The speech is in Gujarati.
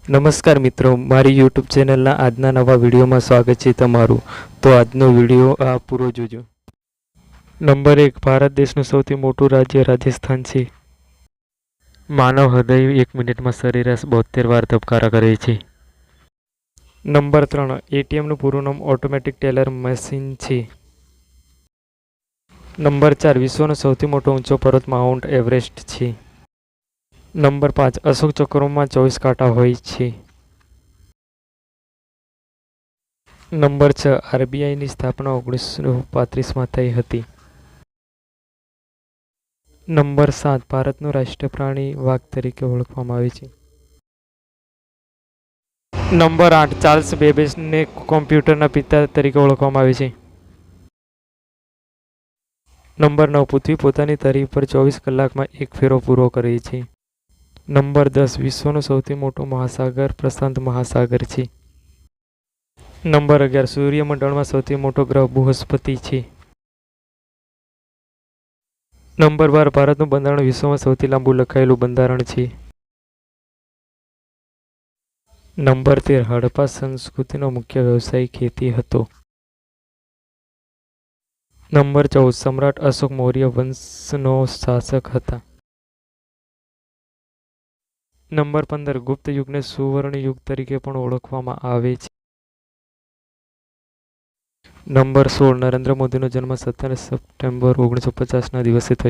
નમસ્કાર મિત્રો, મારી યુટ્યુબ ચેનલના આજના નવા વિડીયોમાં સ્વાગત છે તમારું. તો આજનો વિડીયો આ પૂરો જોજો. નંબર 1, ભારત દેશનું સૌથી મોટું રાજ્ય રાજસ્થાન છે. માનવ હૃદય 1 મિનિટમાં સરેરાશ 72 વાર ધબકારા કરે છે. નંબર 3, એટીએમનું પૂરું નામ ઓટોમેટિક ટેલર મશીન છે. નંબર 4, વિશ્વનો સૌથી મોટો ઊંચો પર્વત માઉન્ટ એવરેસ્ટ છે. નંબર 5, અશોક ચક્રમાં 24 કાંટા હોય છે. નંબર 6, આરબીઆઈની સ્થાપના 1935માં થઈ હતી. નંબર 7, ભારતનું રાષ્ટ્રીય પ્રાણી વાઘ તરીકે ઓળખવામાં આવે છે. નંબર 8, ચાર્લ્સ બેબેજને કોમ્પ્યુટરના પિતા તરીકે ઓળખવામાં આવે છે. નંબર 9, પૃથ્વી પોતાની ધરી પર 24 કલાકમાં એક ફેરો પૂરો કરે છે. નંબર 10, વિશ્વનો સૌથી મોટો મહાસાગર પ્રશાંત મહાસાગર છે. નંબર 11, સૂર્યમંડળમાં સૌથી મોટો ગ્રહ બૃહસ્પતિ છે. નંબર 12, ભારતનું બંધારણ વિશ્વમાં સૌથી લાંબુ લખાયેલું બંધારણ છે. નંબર 13, હડપ્પા સંસ્કૃતિનો મુખ્ય વ્યવસાય ખેતી હતો. નંબર 14, સમ્રાટ અશોક મૌર્ય વંશનો શાસક હતા. નંબર 15, ગુપ્ત યુગને સુવર્ણ યુગ તરીકે પણ ઓળખવામાં આવે છે. નંબર 16, નરેન્દ્ર મોદીનો જન્મ 17 સપ્ટેમ્બર 1950ના દિવસે થયો.